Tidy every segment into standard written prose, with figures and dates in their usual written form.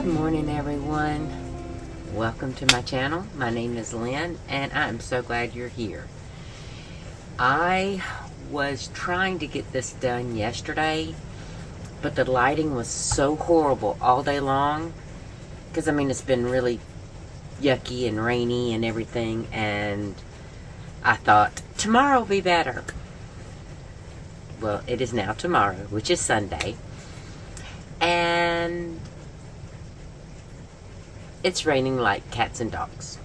Good morning, everyone. Welcome to my channel. My name is Lynn, and I'm so glad you're here. I was trying to get this done yesterday, but the lighting was so horrible all day long. Because, I mean, it's been really yucky and rainy and everything, and I thought, tomorrow will be better. Well, it is now tomorrow, which is Sunday. And it's raining like cats and dogs.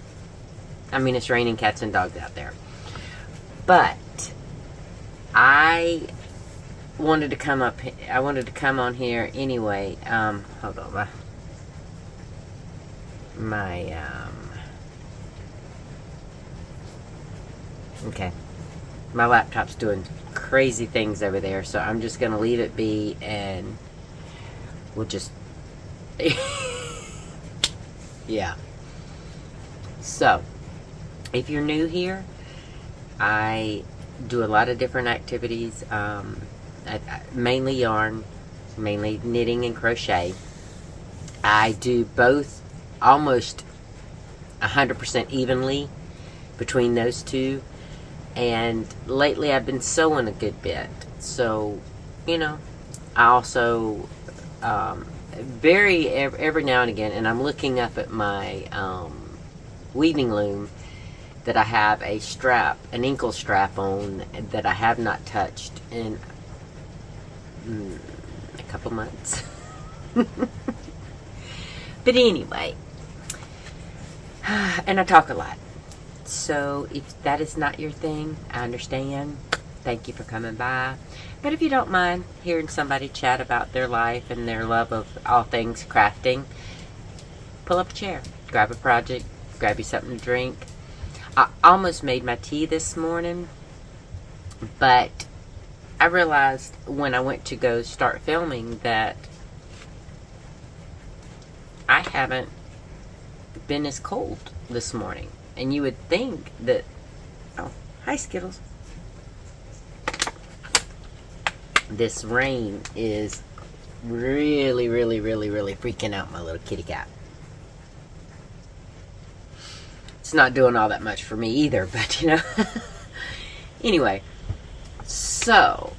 I mean, it's raining cats and dogs out there. But I wanted to come on here anyway. Hold on. Okay. My laptop's doing crazy things over there, so I'm just going to leave it be, and we'll just... Yeah. So, if you're new here, I do a lot of different activities, mainly yarn, mainly knitting and crochet. I do both almost 100% evenly between those two, and lately I've been sewing a good bit. So, you know, I also every now and again, and I'm looking up at my weaving loom that I have an ankle strap on that I have not touched in a couple months. But anyway, and I talk a lot. So if that is not your thing, I understand. Thank you for coming by. But if you don't mind hearing somebody chat about their life and their love of all things crafting, pull up a chair, grab a project, grab you something to drink. I almost made my tea this morning, but I realized when I went to go start filming that I haven't been as cold this morning. And you would think that... Oh, hi Skittles. This rain is really freaking out my little kitty cat. It's not doing all that much for me either, but you know. Anyway, so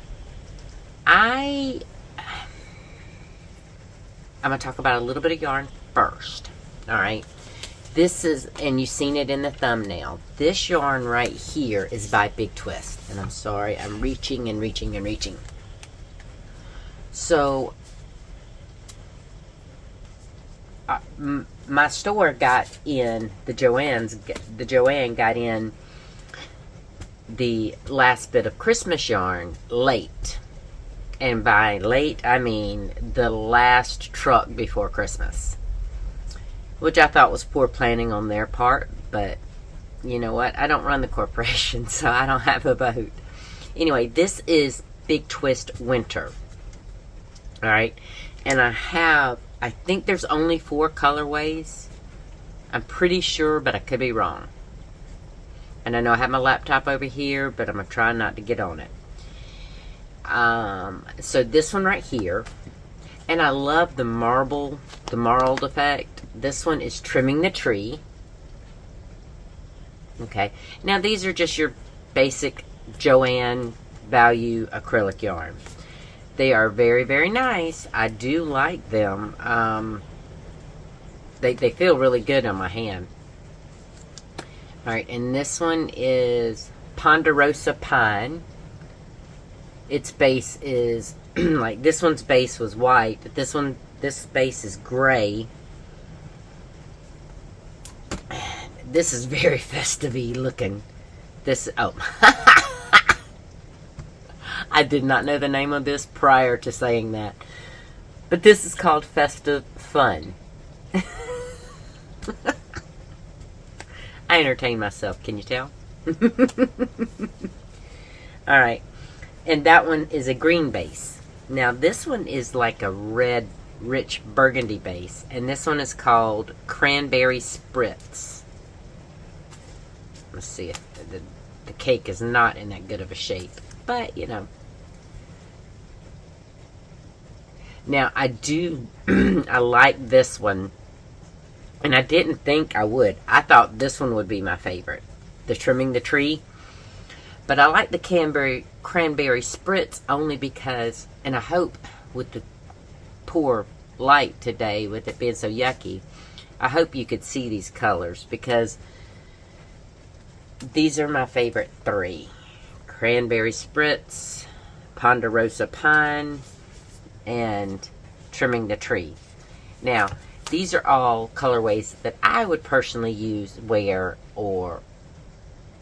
I'm going to talk about a little bit of yarn first. Alright. This is, and you've seen it in the thumbnail, this yarn right here is by Big Twist. And I'm sorry, I'm reaching and reaching and reaching. So, my store got in, Joann got in the last bit of Christmas yarn late. And by late, I mean the last truck before Christmas. Which I thought was poor planning on their part, but you know what? I don't run the corporation, so I don't have a vote. Anyway, this is Big Twist Winter. Alright, and I think there's only 4 colorways. I'm pretty sure, but I could be wrong. And I know I have my laptop over here, but I'm going to try not to get on it. So this one right here, and I love the marbled effect. This one is Trimming the Tree. Okay, now these are just your basic Joann value acrylic yarn. They are very nice. I do like them. They feel really good on my hand. Alright, and this one is Ponderosa Pine. Its base is, like this one's base was white, but this base is gray. This is very festive-y looking. I did not know the name of this prior to saying that. But this is called Festive Fun. I entertain myself, can you tell? Alright. And that one is a green base. Now this one is like a red, rich burgundy base. And this one is called Cranberry Spritz. Let's see if the cake is not in that good of a shape. But, you know. Now, I do, I like this one, and I didn't think I would. I thought this one would be my favorite, the Trimming the Tree. But I like the cranberry spritz only because, and I hope with the poor light today, with it being so yucky, I hope you could see these colors, because these are my favorite three. Cranberry spritz, Ponderosa Pine, and Trimming the Tree. Now, these are all colorways that I would personally use, wear, or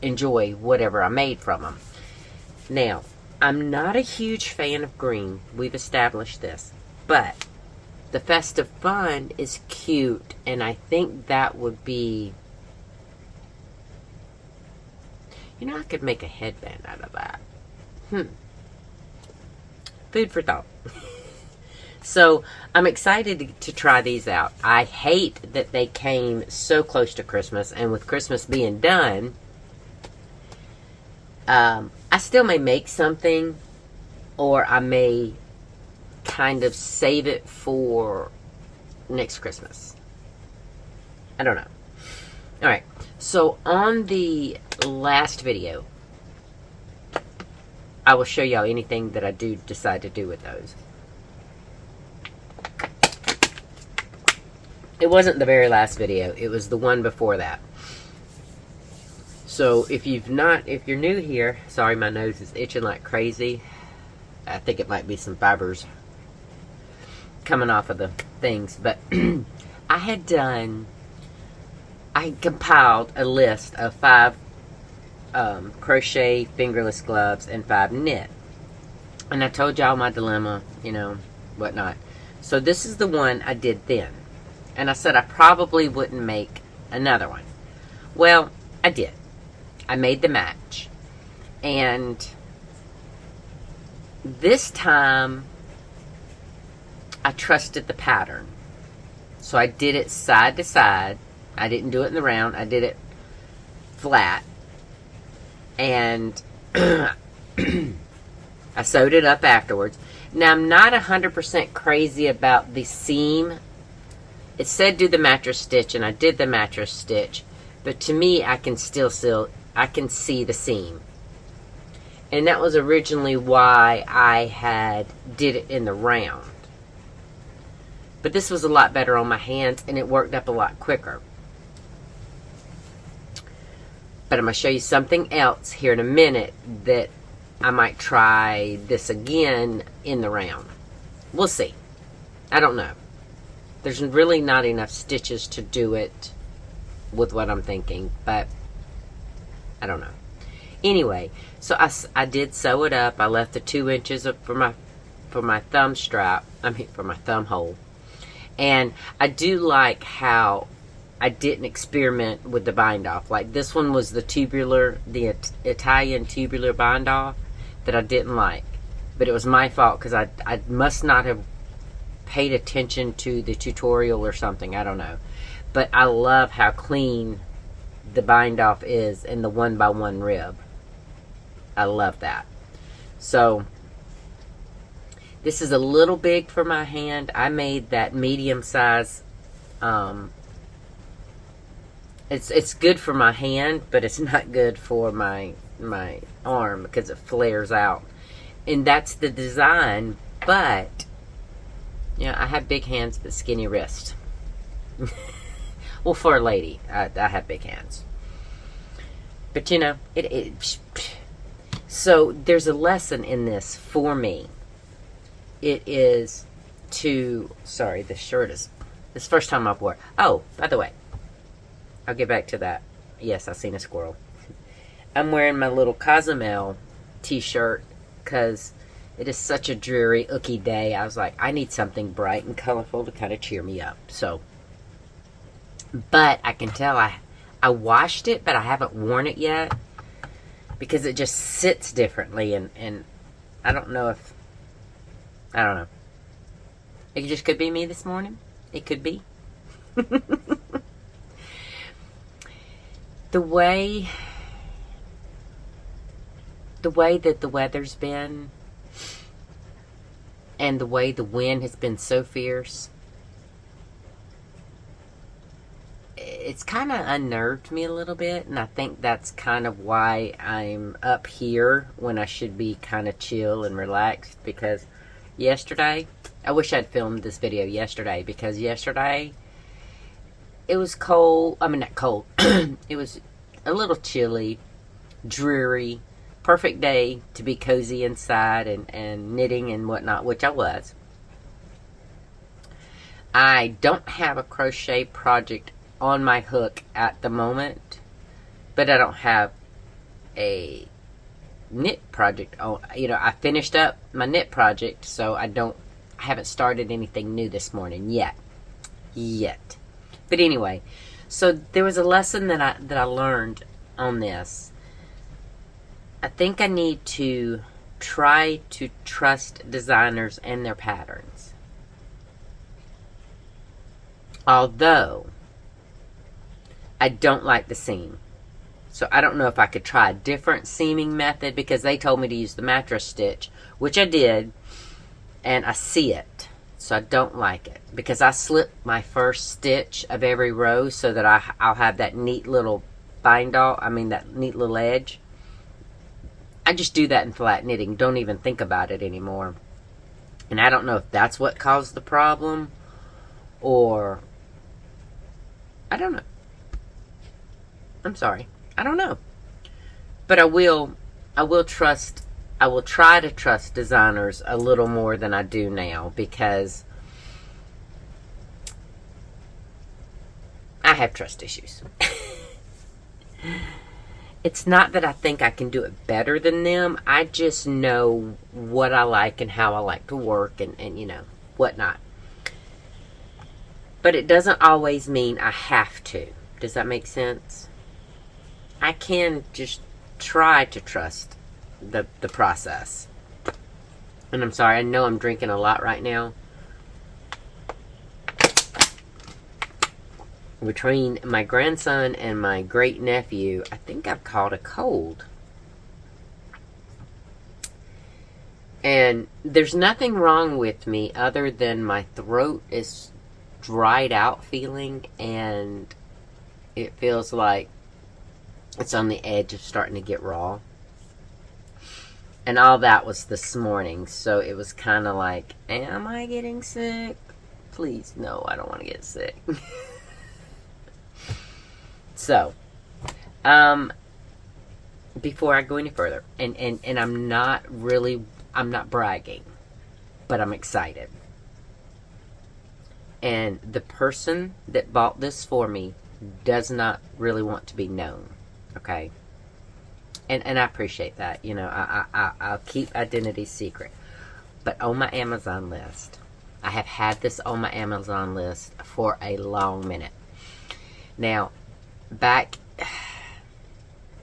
enjoy whatever I made from them. Now, I'm not a huge fan of green. We've established this. But the Festive Fun is cute, and I think that would be... You know, I could make a headband out of that. Food for thought. So, I'm excited to try these out. I hate that they came so close to Christmas, and with Christmas being done, I still may make something, or I may kind of save it for next Christmas. I don't know. Alright, so on the last video, I will show y'all anything that I do decide to do with those. It wasn't the very last video, it was the one before that. So if you're new here, sorry, my nose is itching like crazy. I think it might be some fibers coming off of the things. But I compiled a list of 5 crochet fingerless gloves and 5 knit. And I told y'all my dilemma, you know, whatnot. So this is the one I did then. And I said I probably wouldn't make another one. Well, I did. I made the match. And this time, I trusted the pattern. So I did it side to side. I didn't do it in the round. I did it flat. And I sewed it up afterwards. Now, I'm not 100% crazy about the seam. It said do the mattress stitch, and I did the mattress stitch. But to me, I can see the seam. And that was originally why I did it in the round. But this was a lot better on my hands, and it worked up a lot quicker. But I'm going to show you something else here in a minute that I might try this again in the round. We'll see. I don't know. There's really not enough stitches to do it with what I'm thinking, but I don't know. Anyway, so I did sew it up. I left the 2 inches for my thumb strap. For my thumb hole. And I do like how I didn't experiment with the bind off. Like this one was the Italian tubular bind off that I didn't like. But it was my fault because I must not have paid attention to the tutorial or something. I don't know. But I love how clean the bind off is in the 1x1 rib. I love that. So this is a little big for my hand. I made that medium size. It's good for my hand, but it's not good for my arm because it flares out. And that's the design, but yeah, I have big hands but skinny wrists. Well, for a lady, I have big hands. But you know, so there's a lesson in this for me. It is sorry, this shirt is, this is the first time I've worn. Oh, by the way, I'll get back to that. Yes, I've seen a squirrel. I'm wearing my little Cozumel t-shirt because it is such a dreary, ooky day. I was like, I need something bright and colorful to kind of cheer me up. So, but I can tell I washed it, but I haven't worn it yet because it just sits differently, and I don't know. It just could be me this morning. It could be. The way that the weather's been, and the way the wind has been so fierce, it's kind of unnerved me a little bit, and I think that's kind of why I'm up here when I should be kind of chill and relaxed, because yesterday, I wish I'd filmed this video yesterday, because yesterday it was cold. I mean, not cold. It was a little chilly, dreary, perfect day to be cozy inside and knitting and whatnot, which I was. I don't have a crochet project on my hook at the moment, but I don't have a knit project on. I finished up my knit project, so I haven't started anything new this morning yet. But anyway, so there was a lesson that I learned on this. I think I need to try to trust designers and their patterns. Although I don't like the seam. So I don't know if I could try a different seaming method, because they told me to use the mattress stitch, which I did, and I see it. So I don't like it, because I slip my first stitch of every row so that I'll have that neat little that neat little edge. I just do that in flat knitting. Don't even think about it anymore. And I don't know if that's what caused the problem, or I don't know. I'm sorry. I don't know. But I will try to trust designers a little more than I do now, because I have trust issues. It's not that I think I can do it better than them. I just know what I like and how I like to work and whatnot. But it doesn't always mean I have to. Does that make sense? I can just try to trust the process. And I'm sorry, I know I'm drinking a lot right now. Between my grandson and my great nephew, I think I've caught a cold. And there's nothing wrong with me other than my throat is dried out feeling, and it feels like it's on the edge of starting to get raw. And all that was this morning, so it was kind of like, am I getting sick? Please, no, I don't want to get sick. So, before I go any further, and I'm not bragging, but I'm excited. And the person that bought this for me does not really want to be known, okay? And I appreciate that. I'll keep identity secret. But on my Amazon list, I have had this on my Amazon list for a long minute. Now, back,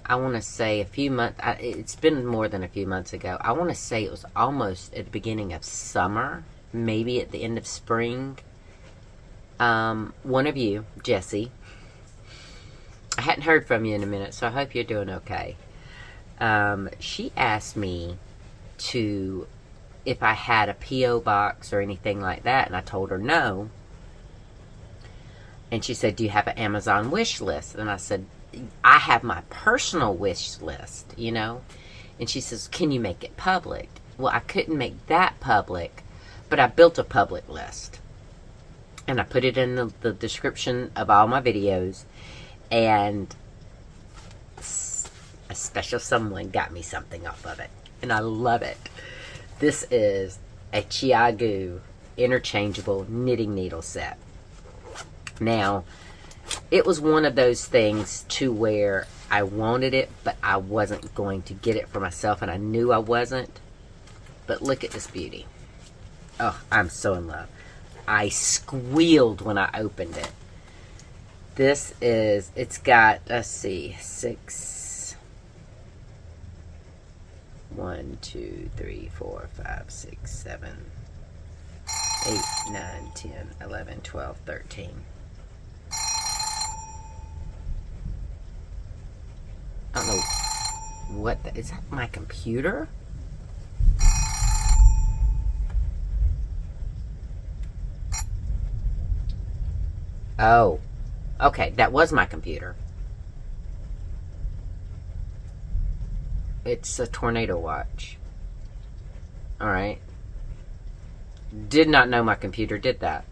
I want to say a few months, it's been more than a few months ago. I want to say it was almost at the beginning of summer, maybe at the end of spring. One of you, Jessie, I hadn't heard from you in a minute, so I hope you're doing okay. She asked me if I had a P.O. box or anything like that, and I told her no. And she said, do you have an Amazon wish list? And I said, I have my personal wish list, And she says, can you make it public? Well, I couldn't make that public, but I built a public list. And I put it in the description of all my videos. And a special someone got me something off of it. And I love it. This is a Chiagu interchangeable knitting needle set. Now, it was one of those things to where I wanted it, but I wasn't going to get it for myself, and I knew I wasn't. But look at this beauty. Oh, I'm so in love. I squealed when I opened it. It's got, let's see, 1, 2, 3, 4, 5, 6, 7, 8, 9, 10, 11, 12, 13. I don't know is that my computer? Oh, okay, that was my computer. It's a tornado watch. Alright. Did not know my computer did that.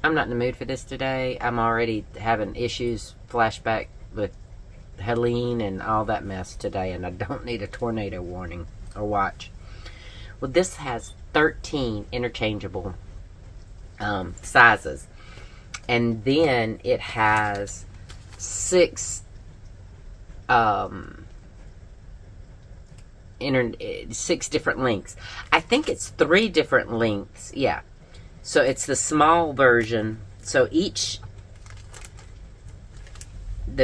I'm not in the mood for this today. I'm already having issues, flashback with Helene and all that mess today, and I don't need a tornado warning or watch. Well, this has 13 interchangeable sizes, and then it has 6 6 different lengths. I think it's 3 different lengths. Yeah. So it's the small version. So the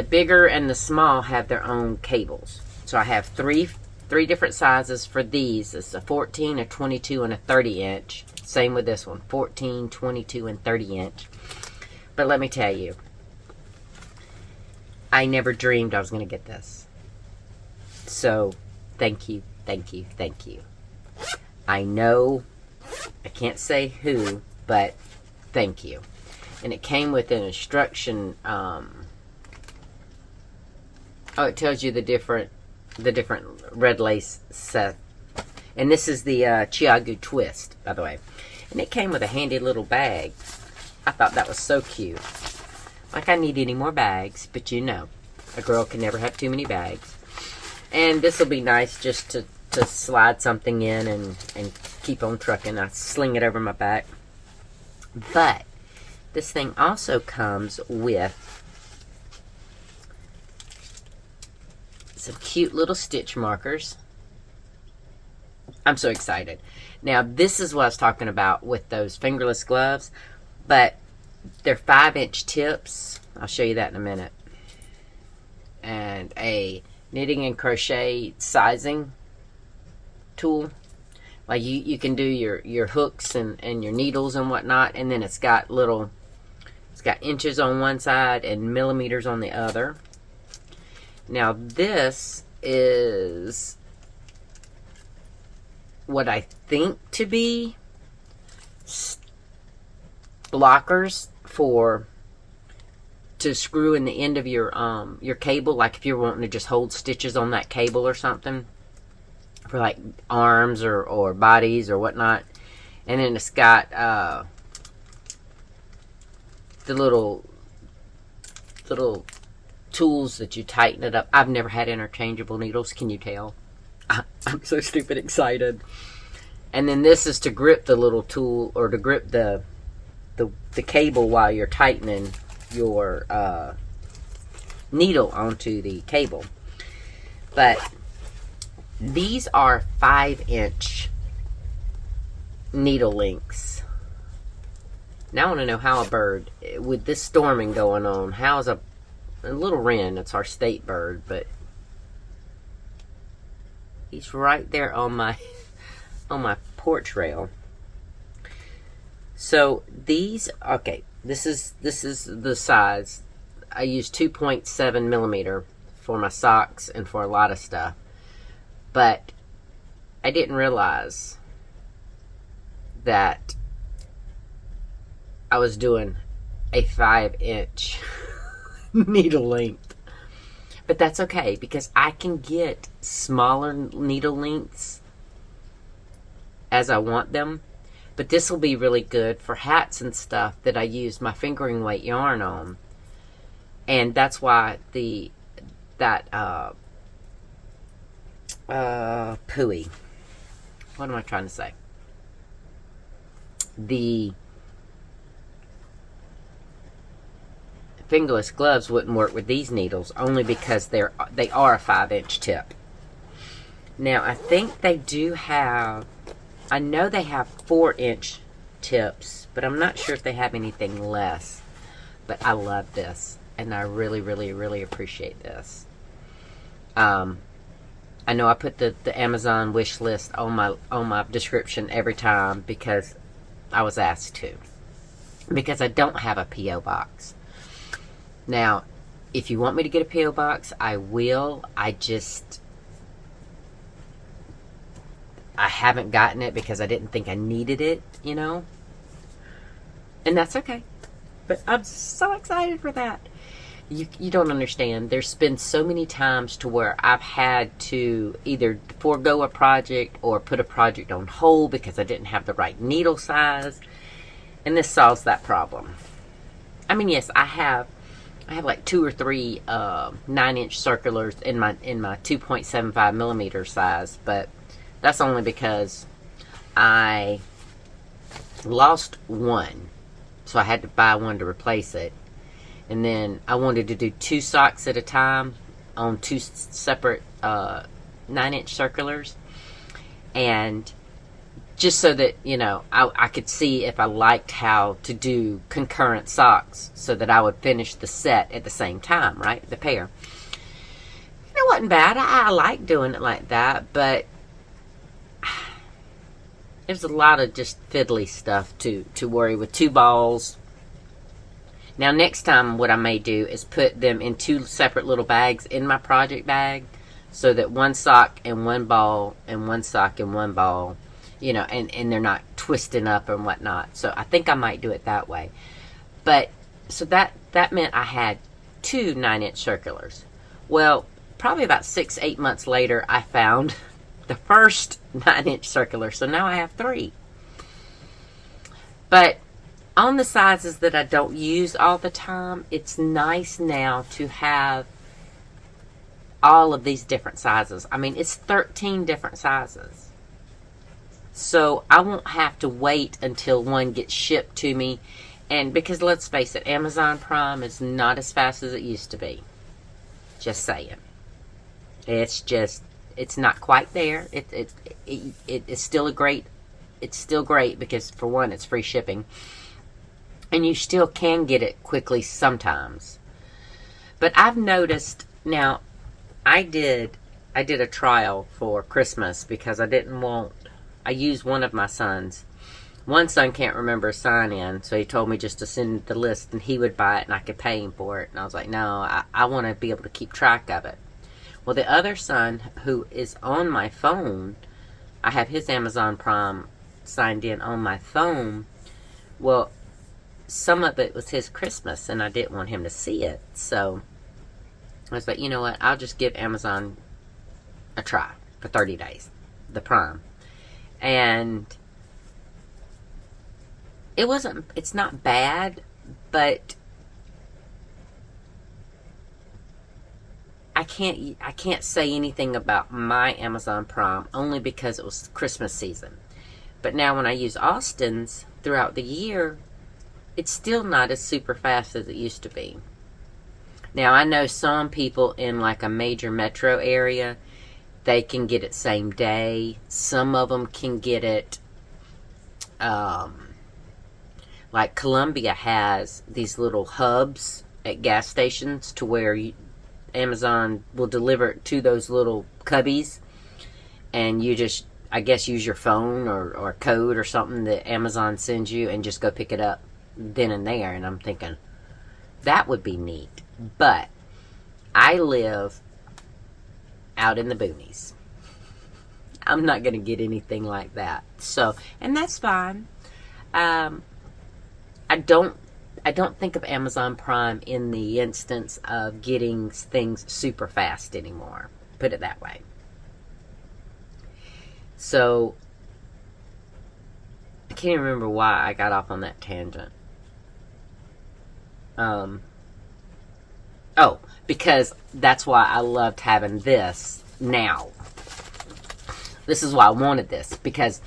bigger and the small have their own cables. So I have three different sizes for these. It's a 14, a 22, and a 30 inch. Same with this one, 14, 22, and 30 inch. But let me tell you, I never dreamed I was going to get this. So thank you, thank you, thank you. I know I can't say who, but thank you. And it came with an instruction. It tells you the different red lace set. And this is the Chiagu Twist, by the way. And it came with a handy little bag. I thought that was so cute. Like I need any more bags, but you know, a girl can never have too many bags. And this will be nice just to slide something in and keep on trucking. I sling it over my back. But this thing also comes with some cute little stitch markers. I'm so excited. Now, this is what I was talking about with those fingerless gloves, but they're 5-inch tips. I'll show you that in a minute. And a knitting and crochet sizing tool. Like you can do your hooks and your needles and whatnot, and then it's got inches on one side and millimeters on the other. Now this is what I think to be blockers to screw in the end of your cable, like if you're wanting to just hold stitches on that cable or something, for like arms or bodies or whatnot. And then it's got the little tools that you tighten it up. I've never had interchangeable needles, can you tell? I'm so stupid excited. And then this is to grip the little tool, or to grip the cable while you're tightening your needle onto the cable. But these are 5-inch needle lengths. Now I want to know how a bird, with this storming going on, how's a little wren, it's our state bird, but he's right there on my porch rail. So these, okay, this is the size. I use 2.7 millimeter for my socks and for a lot of stuff. But I didn't realize that I was doing a 5-inch needle length. But that's okay, because I can get smaller needle lengths as I want them. But this will be really good for hats and stuff that I use my fingering weight yarn on. And that's why Pooey. What am I trying to say? The fingerless gloves wouldn't work with these needles, only because they are a 5-inch tip. Now, I think they do have, I know they have 4-inch tips, but I'm not sure if they have anything less. But I love this, and I really, really, really appreciate this. I know I put the Amazon wish list on my description every time because I was asked to. Because I don't have a P.O. box. Now, if you want me to get a P.O. box, I will. I haven't gotten it because I didn't think I needed it, you know. And that's okay. But I'm so excited for that. You don't understand. There's been so many times to where I've had to either forego a project or put a project on hold because I didn't have the right needle size. And this solves that problem. I mean, yes, I have like 2 or 3 9-inch circulars in my 2.75 millimeter size, but that's only because I lost one, so I had to buy one to replace it. And then I wanted to do 2 socks at a time on 2 separate 9-inch circulars, and just so that, I could see if I liked how to do concurrent socks so that I would finish the set at the same time, right? The pair. It wasn't bad. I like doing it like that, but there's a lot of just fiddly stuff to worry with 2 balls. Now, next time what I may do is put them in 2 separate little bags in my project bag so that 1 sock and 1 ball and 1 sock and 1 ball, and they're not twisting up and whatnot. So I think I might do it that way. But, so that meant I had 2 9-inch circulars. Well, probably about 6-8 months later, I found the first 9-inch circular. So now I have 3. But on the sizes that I don't use all the time, it's nice now to have all of these different sizes. I mean, it's 13 different sizes. So I won't have to wait until one gets shipped to me. And because let's face it, Amazon Prime is not as fast as it used to be. Just saying. It's not quite there. It's still great because, for one, it's free shipping. And you still can get it quickly sometimes. But I've noticed, now, I did a trial for Christmas because I used one of my sons. One son can't remember a sign-in, so he told me just to send the list and he would buy it and I could pay him for it. And I was like, no, I want to be able to keep track of it. Well, the other son, who is on my phone, I have his Amazon Prime signed in on my phone. Well, some of it was his Christmas and I didn't want him to see it. So I was like, you know what, I'll just give Amazon a try for 30 days, the Prime. And it's not bad, but I can't say anything about my Amazon Prime only because it was Christmas season. But now when I use Austin's throughout the year, it's still not as super fast as it used to be. Now, I know some people in like a major metro area, they can get it same day. Some of them can get it, like Columbia has these little hubs at gas stations to where Amazon will deliver it to those little cubbies. And you just, I guess, use your phone or code or something that Amazon sends you and just go pick it up then and there. And I'm thinking, that would be neat. But I live out in the boonies. I'm not going to get anything like that. So, and that's fine. I don't think of Amazon Prime in the instance of getting things super fast anymore. Put it that way. So, I can't even remember why I got off on that tangent. Oh, because that's why I loved having this now. This is why I wanted this, because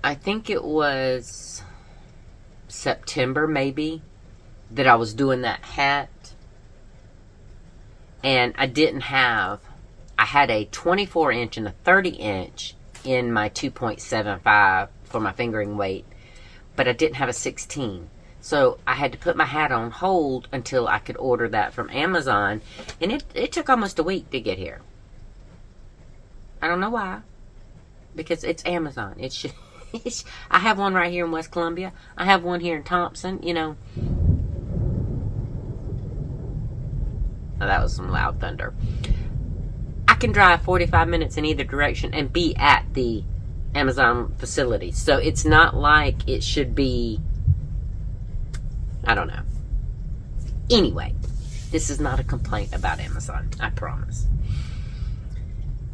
I think it was September, maybe, that I was doing that hat. And I had a 24-inch and a 30-inch in my 2.75 for my fingering weight, but I didn't have a 16. So I had to put my hat on hold until I could order that from Amazon. And it took almost a week to get here. I don't know why. Because it's Amazon. I have one right here in West Columbia. I have one here in Thompson, Now, that was some loud thunder. I can drive 45 minutes in either direction and be at the Amazon facility. So it's not like it should be, I don't know. Anyway, this is not a complaint about Amazon, I promise.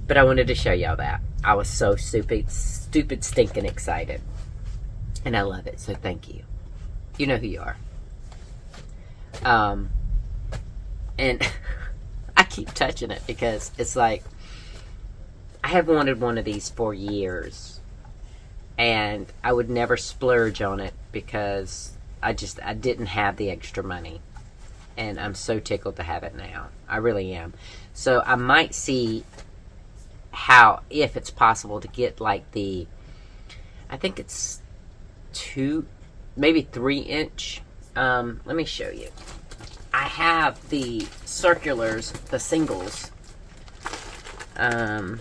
But I wanted to show y'all that. I was so stupid, stinking excited. And I love it, so thank you. You know who you are. And I keep touching it because it's like, I have wanted one of these for years. And I would never splurge on it because I didn't have the extra money. And I'm so tickled to have it now. I really am. So I might see how, if it's possible to get like I think it's 2, maybe 3-inch. Let me show you. I have the circulars, the singles. But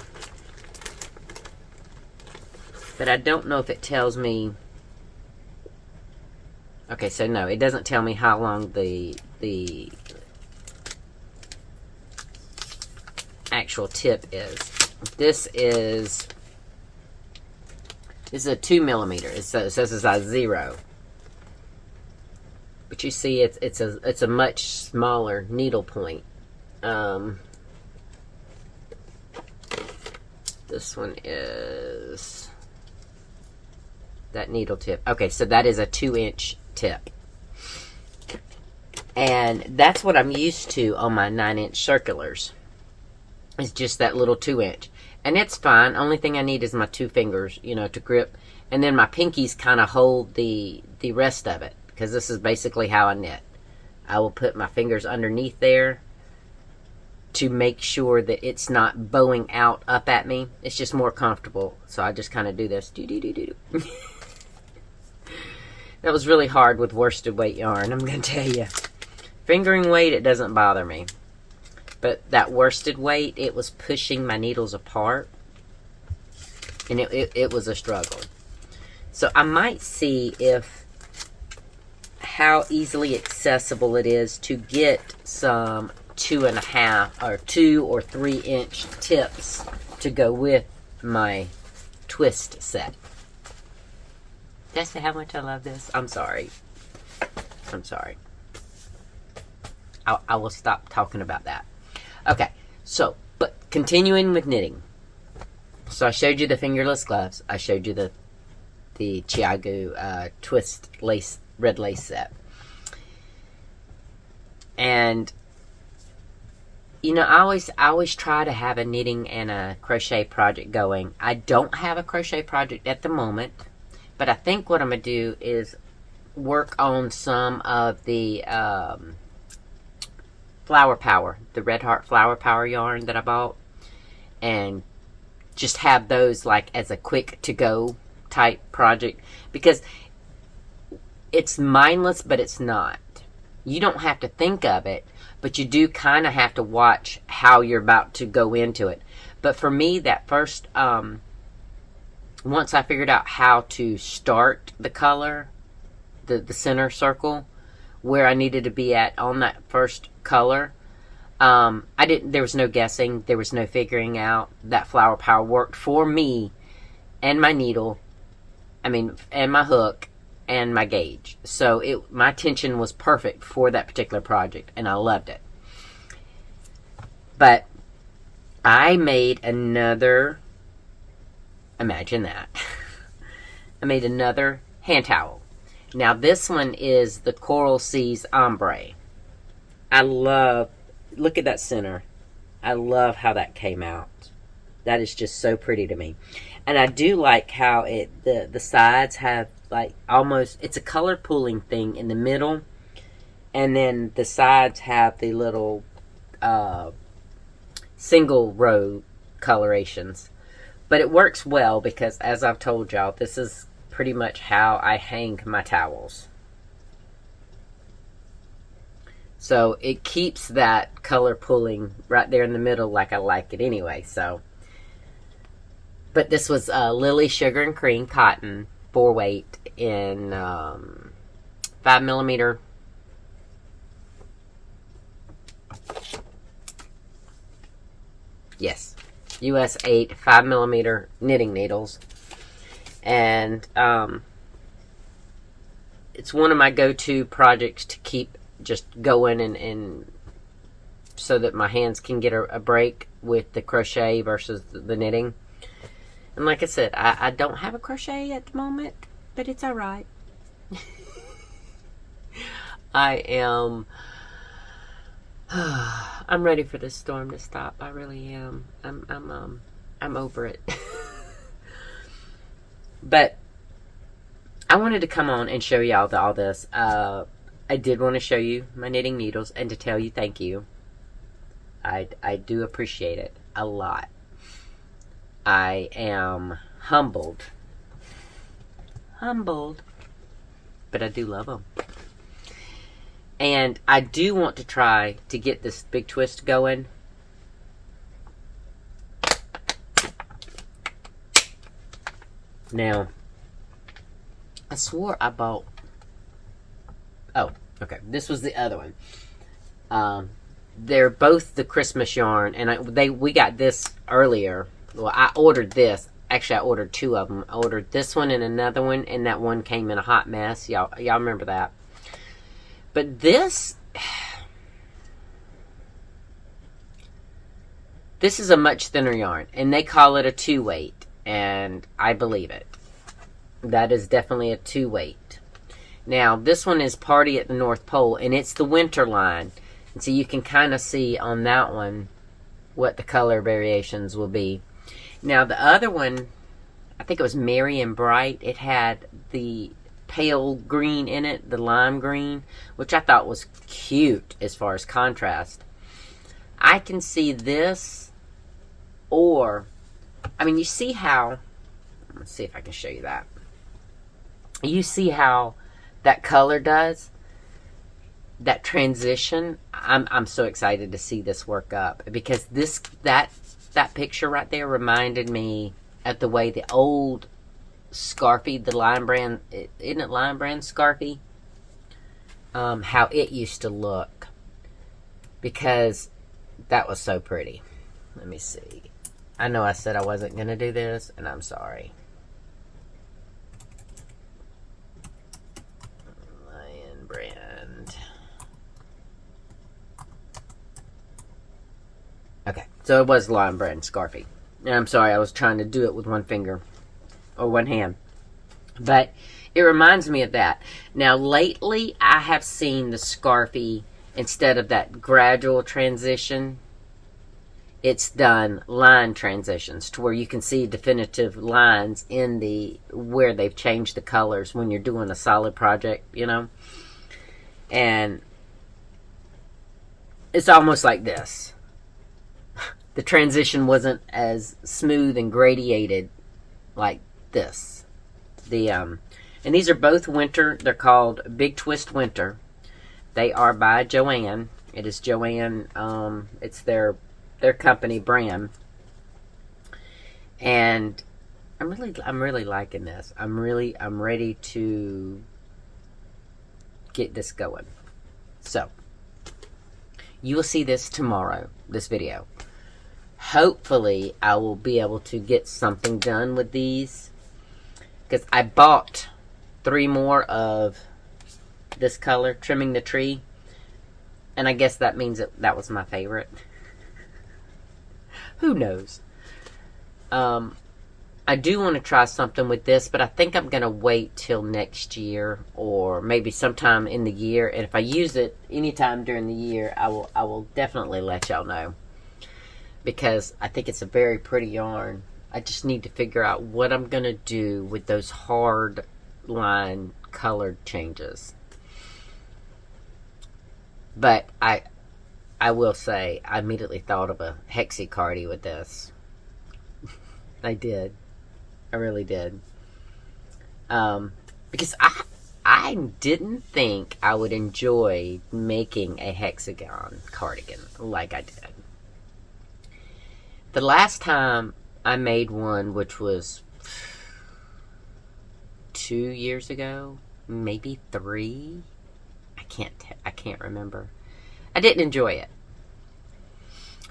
I don't know if it tells me. Okay, so no, it doesn't tell me how long the actual tip is. This is a 2 millimeter. It says it's a 0. But you see, it's a much smaller needle point. This one is that needle tip. Okay, so that is a 2-inch tip. And that's what I'm used to on my 9-inch circulars. It's just that little 2-inch. And it's fine. Only thing I need is my 2 fingers, to grip. And then my pinkies kind of hold the rest of it. Because this is basically how I knit. I will put my fingers underneath there to make sure that it's not bowing out up at me. It's just more comfortable. So I just kind of do this. That was really hard with worsted weight yarn, I'm going to tell you. Fingering weight, it doesn't bother me. But that worsted weight, it was pushing my needles apart. And it was a struggle. So I might see how easily accessible it is to get some 2.5 or 2 or 3-inch tips to go with my twist set. That's how much I love this. I'm sorry. I will stop talking about that. Okay, so, but continuing with knitting. So I showed you the fingerless gloves. I showed you the Chiagu twist lace, red lace set. And, I always try to have a knitting and a crochet project going. I don't have a crochet project at the moment, but I think what I'm going to do is work on some of the Flower Power, the Red Heart Flower Power yarn that I bought, and just have those like as a quick to go type project, because it's mindless, but it's not. You don't have to think of it, but you do kind of have to watch how you're about to go into it. But for me, that first, once I figured out how to start the color, the center circle, where I needed to be at on that first color, there was no guessing, there was no figuring out. That Flower Power worked for me and my needle, and my hook and my gauge. So my tension was perfect for that particular project, and I loved it. But I made another, imagine that, I made another hand towel. Now this one is the Coral Seas Ombre. Look at that center. I love how that came out. That is just so pretty to me. And I do like how the sides have like almost, it's a color pooling thing in the middle. And then the sides have the little single row colorations. But it works well because, as I've told y'all, this is pretty much how I hang my towels. So it keeps that color pooling right there in the middle like I like it anyway. So, but this was Lily Sugar and Cream cotton 4-weight in 5mm. Yes, US 8 5mm knitting needles. And it's one of my go-to projects to keep just going, and so that my hands can get a break with the crochet versus the knitting. And like I said, I don't have a crochet at the moment, but it's alright. I'm ready for this storm to stop. I really am. I'm over it. But I wanted to come on and show y'all all this. I did want to show you my knitting needles and to tell you thank you. I do appreciate it a lot. I am humbled, but I do love them. And I do want to try to get this big twist going. Now, I swore I bought... Oh, okay. This was the other one. They're both the Christmas yarn, and we got this earlier. Well, I ordered this. Actually, I ordered two of them. I ordered this one and another one, and that one came in a hot mess. Y'all remember that. But this is a much thinner yarn, and they call it a 2-weight, and I believe it. That is definitely a 2-weight. Now, this one is Party at the North Pole, and it's the winter line. And so you can kind of see on that one what the color variations will be. Now, the other one, I think it was Merry and Bright. It had the pale green in it, the lime green, which I thought was cute as far as contrast. I can see this, or, I mean, you see how, let's see if I can show you that. You see how that color does? That transition. I'm so excited to see this work up, because that picture right there reminded me of the way the old Scarfie, the Lion Brand, isn't it Lion Brand Scarfie? How it used to look, because that was so pretty. Let me see. I know I said I wasn't going to do this, and I'm sorry. Lion Brand. Okay, so it was Lion Brand Scarfie. And I'm sorry, I was trying to do it with one finger. Or one hand. But it reminds me of that. Now, lately, I have seen the Scarfie, instead of that gradual transition, it's done line transitions to where you can see definitive lines in where they've changed the colors when you're doing a solid project, you know. And it's almost like this. The transition wasn't as smooth and gradiated like this. And these are both winter. They're called Big Twist Winter. They are by Joann. It is Joann. It's their company brand. And I'm really liking this. I'm ready to get this going. So you will see this tomorrow, this video. Hopefully I will be able to get something done with these, because I bought 3 more of this color, Trimming the Tree, and I guess that means that was my favorite. Who knows? I do want to try something with this, but I think I'm going to wait till next year, or maybe sometime in the year, and if I use it anytime during the year, I will definitely let y'all know, because I think it's a very pretty yarn. I just need to figure out what I'm going to do with those hard line colored changes. But I will say, I immediately thought of a hexie-cardi with this. I did. I really did. Because I didn't think I would enjoy making a hexagon cardigan like I did. The last time I made one, which was 2 years ago, maybe 3. I can't remember. I didn't enjoy it,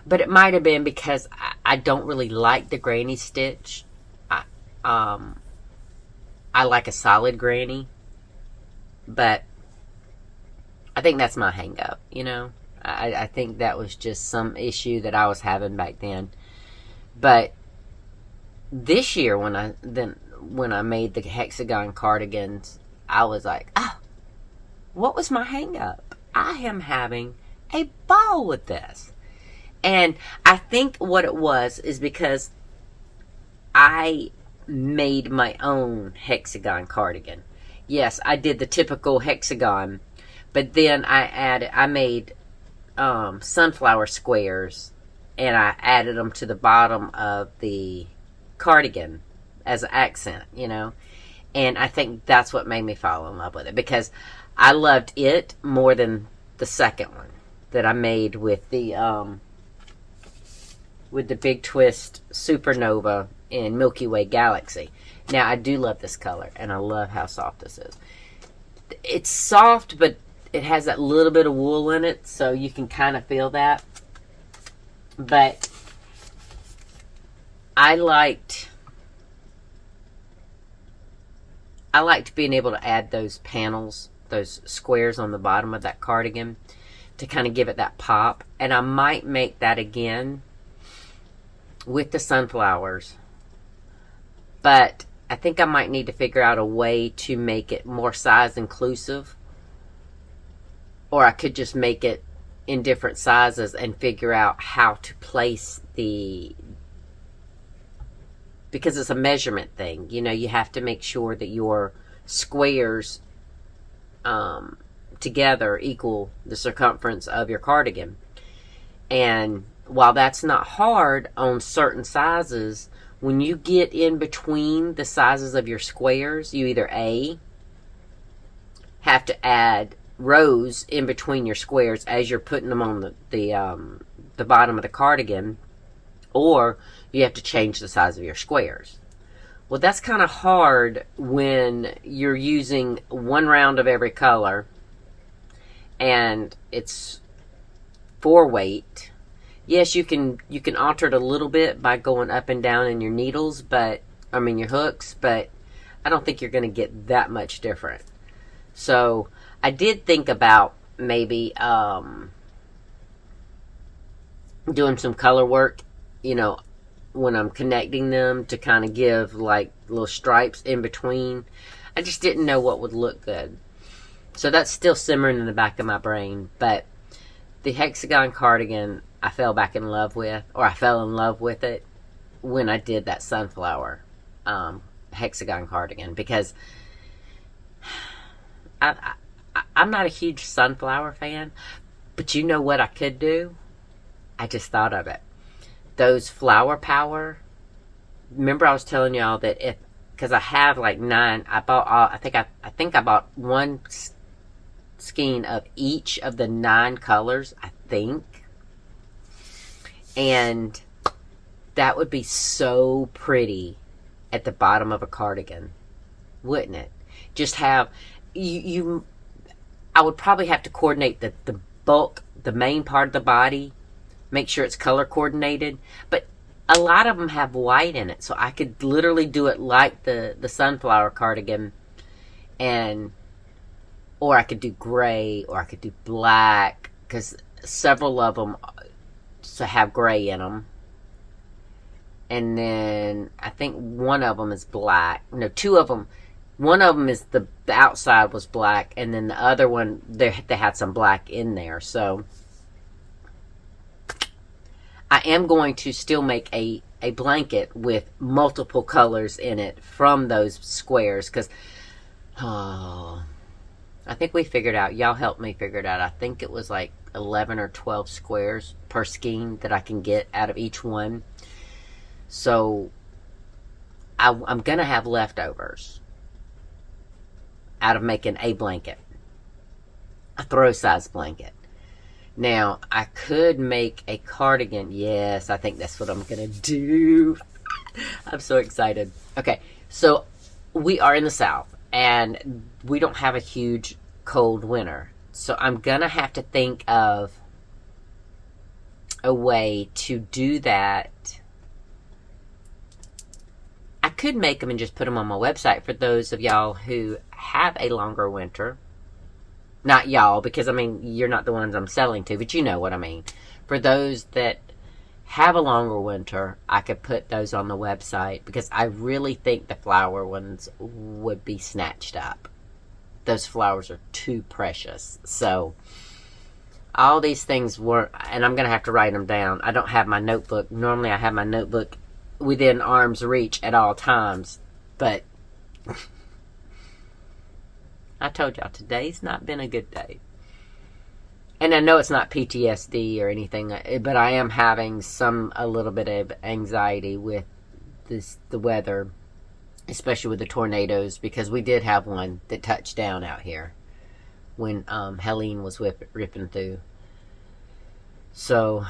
but it might have been because I don't really like the granny stitch. I like a solid granny, but I think that's my hang up, you know. I think that was just some issue that I was having back then. But this year when I made the hexagon cardigans, I was like, oh, what was my hang up? I am having a ball with this. And I think what it was is because I made my own hexagon cardigan. Yes, I did the typical hexagon, but then I made sunflower squares, and I added them to the bottom of the cardigan as an accent, you know. And I think that's what made me fall in love with it, because I loved it more than the second one that I made with the Big Twist Supernova in Milky Way Galaxy. Now, I do love this color, and I love how soft this is. It's soft, but it has that little bit of wool in it, so you can kind of feel that. But I liked being able to add those panels, those squares on the bottom of that cardigan to kind of give it that pop. And I might make that again with the sunflowers. But I think I might need to figure out a way to make it more size inclusive. Or I could just make it in different sizes and figure out how to place because it's a measurement thing. You know, you have to make sure that your squares together equal the circumference of your cardigan. And while that's not hard on certain sizes, when you get in between the sizes of your squares, you either have to add rows in between your squares as you're putting them on the bottom of the cardigan, or you have to change the size of your squares. Well, that's kind of hard when you're using one round of every color and it's 4 weight. Yes, you can alter it a little bit by going up and down in your needles, your hooks, but I don't think you're going to get that much different. So I did think about maybe doing some color work, you know, when I'm connecting them to kind of give like little stripes in between. I just didn't know what would look good. So that's still simmering in the back of my brain. But the hexagon cardigan, I fell back in love with, or I fell in love with it when I did that sunflower hexagon cardigan, because I'm not a huge sunflower fan, but you know what I could do? I just thought of it. Those flower power. Remember I was telling y'all that because I have like 9, I think I bought one skein of each of the 9 colors, I think. And that would be so pretty at the bottom of a cardigan, wouldn't it? Just have I would probably have to coordinate the bulk, the main part of the body, make sure it's color coordinated. But a lot of them have white in it, so I could literally do it like the sunflower cardigan, or I could do gray, or I could do black, because several of them have gray in them. And then I think one of them is black. No, 2 of them. One of them is the outside was black, and then the other one, they had some black in there. So I am going to still make a blanket with multiple colors in it from those squares, because I think we figured out, y'all helped me figure it out, I think it was like 11 or 12 squares per skein that I can get out of each one. So I'm going to have leftovers out of making a blanket, a throw size blanket. Now, I could make a cardigan. Yes, I think that's what I'm going to do. I'm so excited. Okay, so we are in the South, and we don't have a huge cold winter. So I'm going to have to think of a way to do that. I could make them and just put them on my website for those of y'all who have a longer winter. Not y'all, because, I mean, you're not the ones I'm selling to, but you know what I mean. For those that have a longer winter, I could put those on the website, because I really think the flower ones would be snatched up. Those flowers are too precious. So, all these things were, and I'm going to have to write them down. I don't have my notebook. Normally I have my notebook within arm's reach at all times, but I told y'all, today's not been a good day. And I know it's not PTSD or anything, but I am having a little bit of anxiety with the weather, especially with the tornadoes, because we did have one that touched down out here when Helene was ripping through. So,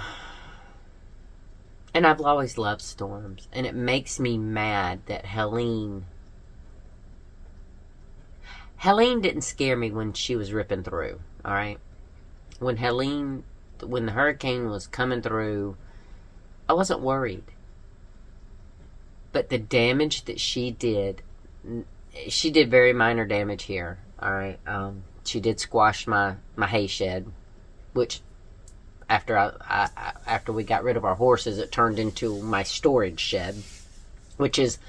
and I've always loved storms, and it makes me mad that Helene didn't scare me when she was ripping through, alright? When the hurricane was coming through, I wasn't worried. But the damage that she did very minor damage here, alright? She did squash my hay shed, which after we got rid of our horses, it turned into my storage shed, which is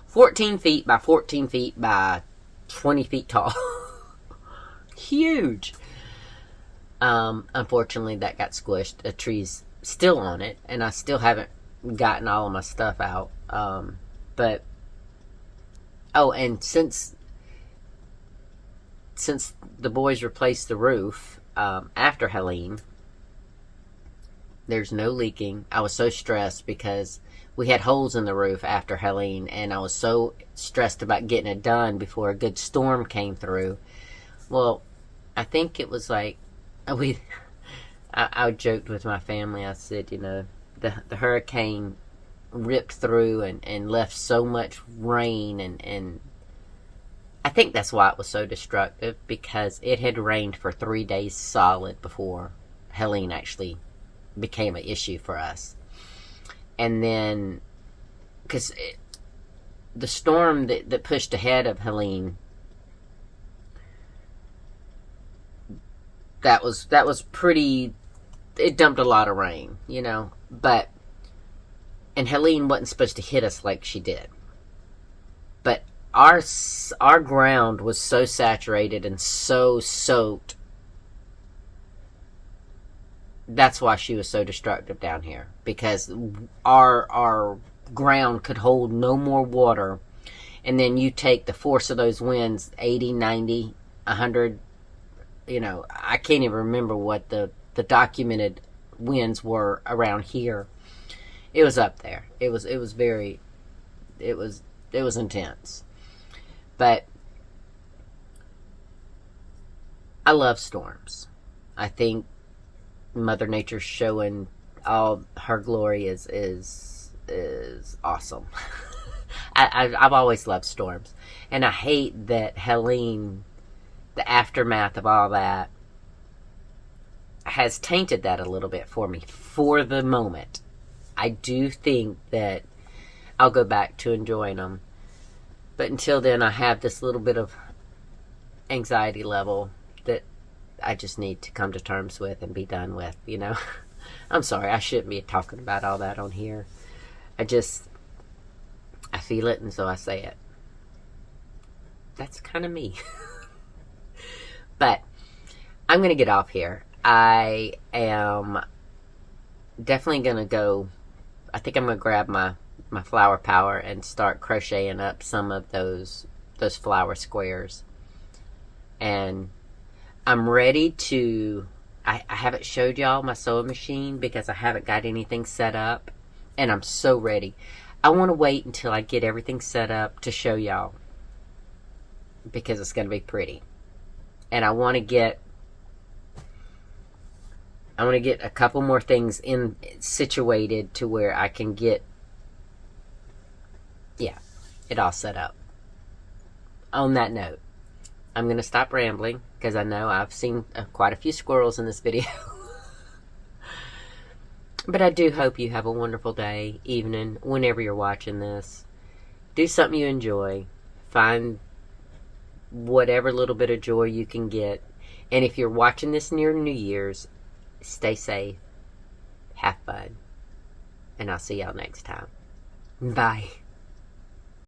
14 feet by 14 feet by 20 feet tall. Huge. Unfortunately, that got squished. A tree's still on it, and I still haven't gotten all of my stuff out. And since the boys replaced the roof after Helene, there's no leaking. I was so stressed because we had holes in the roof after Helene, and I was so stressed about getting it done before a good storm came through. Well, I think it was like, I joked with my family. I said, the hurricane ripped through and left so much rain, and I think that's why it was so destructive, because it had rained for 3 days solid before Helene actually became an issue for us. And then, because the storm that pushed ahead of Helene, that was pretty, it dumped a lot of rain, but, and Helene wasn't supposed to hit us like she did. But our ground was so saturated and so soaked. That's why she was so destructive down here, because our ground could hold no more water, and then you take the force of those winds, 80, 90, 100, I can't even remember what the documented winds were around here. It was up there. It was intense. But I love storms. I think Mother Nature's showing all her glory is awesome. I've always loved storms, and I hate that Helene, the aftermath of all that, has tainted that a little bit for me for the moment. I do think that I'll go back to enjoying them, but until then, I have this little bit of anxiety level that I just need to come to terms with and be done with, I'm sorry, I shouldn't be talking about all that on here. I feel it, and so I say it. That's kind of me. But I'm going to get off here. I am definitely going to go, I think I'm going to grab my flower power and start crocheting up some of those flower squares. And I'm ready to, I haven't showed y'all my sewing machine because I haven't got anything set up, and I'm so ready. I want to wait until I get everything set up to show y'all, because it's going to be pretty. And I want to get a couple more things situated to where I can get it all set up. On that note, I'm going to stop rambling, because I know I've seen quite a few squirrels in this video. But I do hope you have a wonderful day, evening, whenever you're watching this. Do something you enjoy. Find whatever little bit of joy you can get. And if you're watching this near New Year's, stay safe. Have fun. And I'll see y'all next time. Bye.